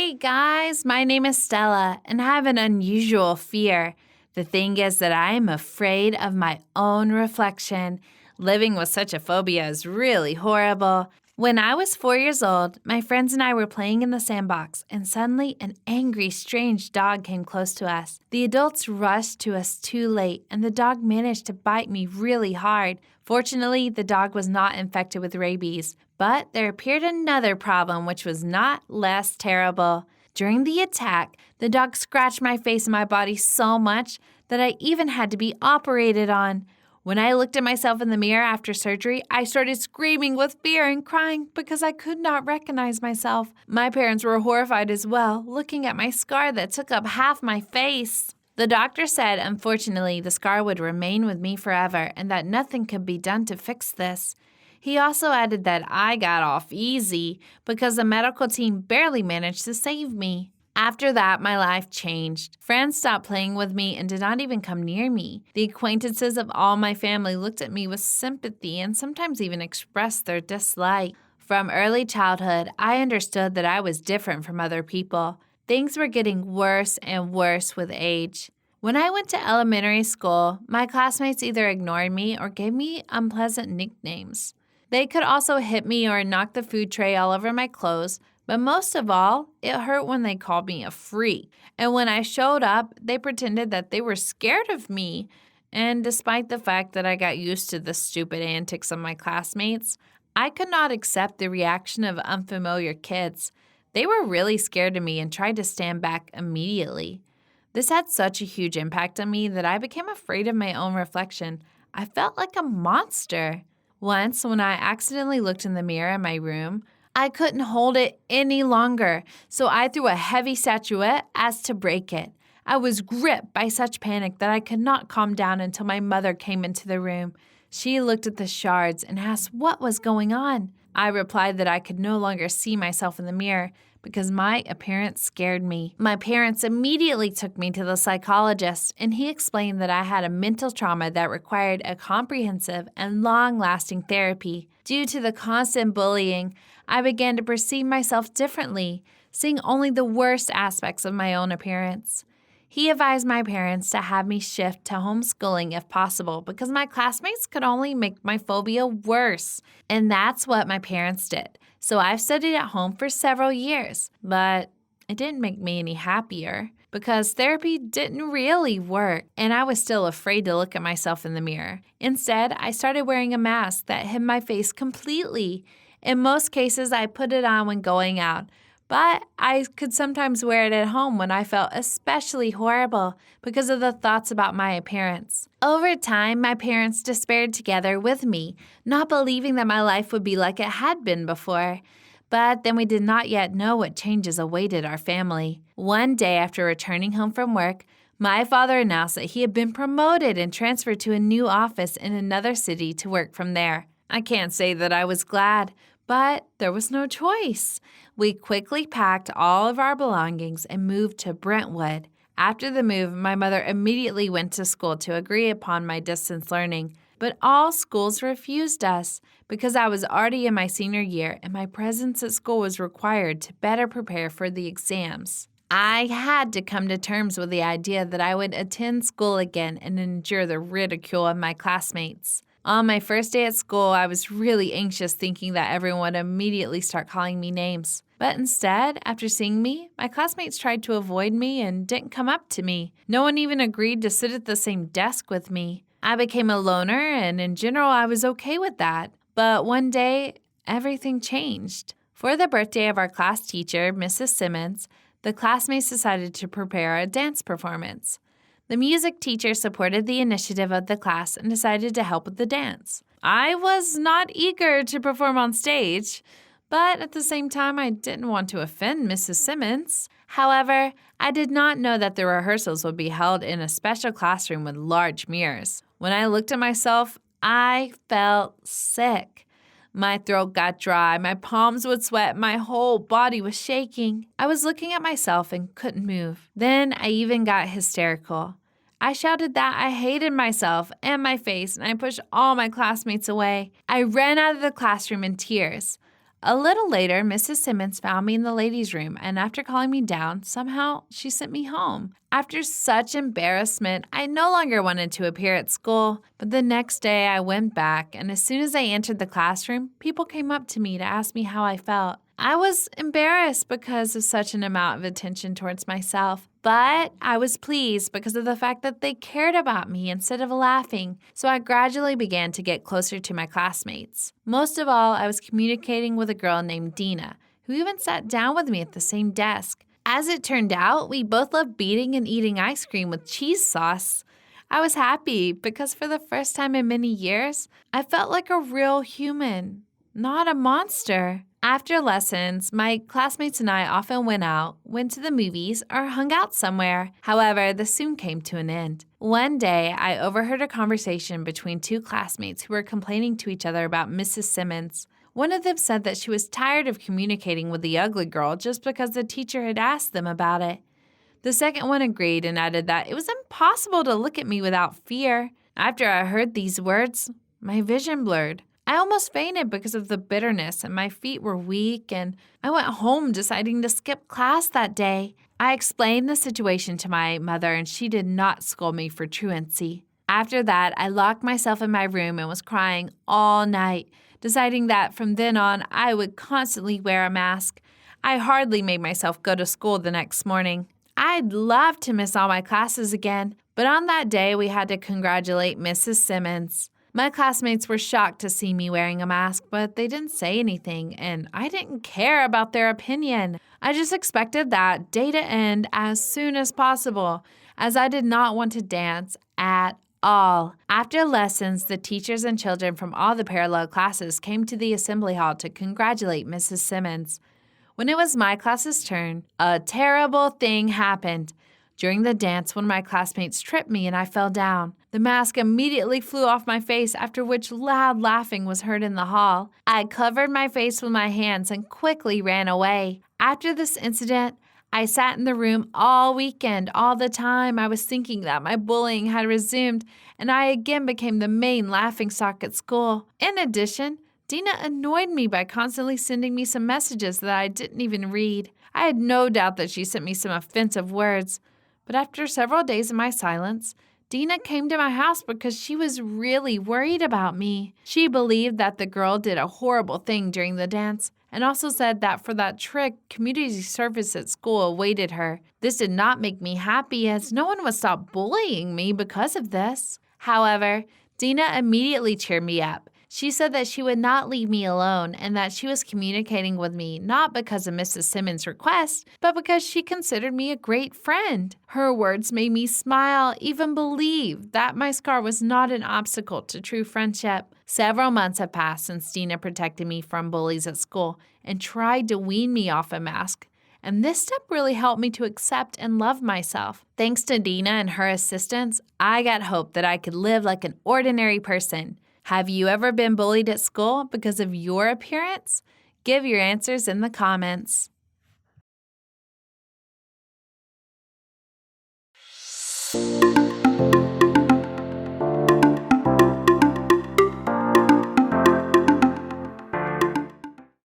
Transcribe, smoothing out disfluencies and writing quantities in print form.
Hey guys, my name is Stella, and I have an unusual fear. The thing is that I am afraid of my own reflection. Living with such a phobia is really horrible. When I was 4 years old, my friends and I were playing in the sandbox, and suddenly an angry, strange dog came close to us. The adults rushed to us too late, and the dog managed to bite me really hard. Fortunately, the dog was not infected with rabies. But there appeared another problem, which was not less terrible. During the attack, the dog scratched my face and my body so much that I even had to be operated on. When I looked at myself in the mirror after surgery, I started screaming with fear and crying because I could not recognize myself. My parents were horrified as well, looking at my scar that took up half my face. The doctor said, unfortunately, the scar would remain with me forever and that nothing could be done to fix this. He also added that I got off easy because the medical team barely managed to save me. After that, my life changed. Friends stopped playing with me and did not even come near me. The acquaintances of all my family looked at me with sympathy and sometimes even expressed their dislike. From early childhood, I understood that I was different from other people. Things were getting worse and worse with age. When I went to elementary school, my classmates either ignored me or gave me unpleasant nicknames. They could also hit me or knock the food tray all over my clothes, but most of all, it hurt when they called me a freak. And when I showed up, they pretended that they were scared of me. And despite the fact that I got used to the stupid antics of my classmates, I could not accept the reaction of unfamiliar kids. They were really scared of me and tried to stand back immediately. This had such a huge impact on me that I became afraid of my own reflection. I felt like a monster. Once, when I accidentally looked in the mirror in my room, I couldn't hold it any longer, so I threw a heavy statuette as to break it. I was gripped by such panic that I could not calm down until my mother came into the room. She looked at the shards and asked what was going on. I replied that I could no longer see myself in the mirror because my appearance scared me. My parents immediately took me to the psychologist, and he explained that I had a mental trauma that required a comprehensive and long-lasting therapy. Due to the constant bullying, I began to perceive myself differently, seeing only the worst aspects of my own appearance. He advised my parents to have me shift to homeschooling if possible because my classmates could only make my phobia worse. And that's what my parents did. So I've studied at home for several years, but it didn't make me any happier because therapy didn't really work and I was still afraid to look at myself in the mirror. Instead, I started wearing a mask that hid my face completely. In most cases, I put it on when going out, but I could sometimes wear it at home when I felt especially horrible because of the thoughts about my appearance. Over time, my parents despaired together with me, not believing that my life would be like it had been before. But then we did not yet know what changes awaited our family. One day after returning home from work, my father announced that he had been promoted and transferred to a new office in another city to work from there. I can't say that I was glad, but there was no choice. We quickly packed all of our belongings and moved to Brentwood. After the move, my mother immediately went to school to agree upon my distance learning, but all schools refused us because I was already in my senior year and my presence at school was required to better prepare for the exams. I had to come to terms with the idea that I would attend school again and endure the ridicule of my classmates. On my first day at school, I was really anxious thinking that everyone would immediately start calling me names. But instead, after seeing me, my classmates tried to avoid me and didn't come up to me. No one even agreed to sit at the same desk with me. I became a loner, and in general, I was okay with that. But one day, everything changed. For the birthday of our class teacher, Mrs. Simmons, the classmates decided to prepare a dance performance. The music teacher supported the initiative of the class and decided to help with the dance. I was not eager to perform on stage, but at the same time, I didn't want to offend Mrs. Simmons. However, I did not know that the rehearsals would be held in a special classroom with large mirrors. When I looked at myself, I felt sick. My throat got dry, my palms would sweat, my whole body was shaking. I was looking at myself and couldn't move. Then I even got hysterical. I shouted that I hated myself and my face, and I pushed all my classmates away. I ran out of the classroom in tears. A little later, Mrs. Simmons found me in the ladies' room, and after calling me down, somehow she sent me home. After such embarrassment, I no longer wanted to appear at school, but the next day I went back, and as soon as I entered the classroom, people came up to me to ask me how I felt. I was embarrassed because of such an amount of attention towards myself, but I was pleased because of the fact that they cared about me instead of laughing, so I gradually began to get closer to my classmates. Most of all, I was communicating with a girl named Dina, who even sat down with me at the same desk. As it turned out, we both loved beating and eating ice cream with cheese sauce. I was happy because for the first time in many years, I felt like a real human, not a monster. After lessons, my classmates and I often went to the movies, or hung out somewhere. However, this soon came to an end. One day, I overheard a conversation between two classmates who were complaining to each other about Mrs. Simmons. One of them said that she was tired of communicating with the ugly girl just because the teacher had asked them about it. The second one agreed and added that it was impossible to look at me without fear. After I heard these words, my vision blurred. I almost fainted because of the bitterness, and my feet were weak, and I went home deciding to skip class that day. I explained the situation to my mother, and she did not scold me for truancy. After that, I locked myself in my room and was crying all night, deciding that from then on, I would constantly wear a mask. I hardly made myself go to school the next morning. I'd love to miss all my classes again, but on that day, we had to congratulate Mrs. Simmons. My classmates were shocked to see me wearing a mask, but they didn't say anything, and I didn't care about their opinion. I just expected that day to end as soon as possible, as I did not want to dance at all. After lessons, the teachers and children from all the parallel classes came to the assembly hall to congratulate Mrs. Simmons. When it was my class's turn, a terrible thing happened. During the dance, one of my classmates tripped me and I fell down. The mask immediately flew off my face, after which loud laughing was heard in the hall. I covered my face with my hands and quickly ran away. After this incident, I sat in the room all weekend. All the time, I was thinking that my bullying had resumed, and I again became the main laughingstock at school. In addition, Dina annoyed me by constantly sending me some messages that I didn't even read. I had no doubt that she sent me some offensive words. But after several days of my silence, Dina came to my house because she was really worried about me. She believed that the girl did a horrible thing during the dance, and also said that for that trick, community service at school awaited her. This did not make me happy, as no one would stop bullying me because of this. However, Dina immediately cheered me up. She said that she would not leave me alone and that she was communicating with me not because of Mrs. Simmons' request, but because she considered me a great friend. Her words made me smile, even believe that my scar was not an obstacle to true friendship. Several months have passed since Dina protected me from bullies at school and tried to wean me off a mask. And this step really helped me to accept and love myself. Thanks to Dina and her assistance, I got hope that I could live like an ordinary person. Have you ever been bullied at school because of your appearance? Give your answers in the comments.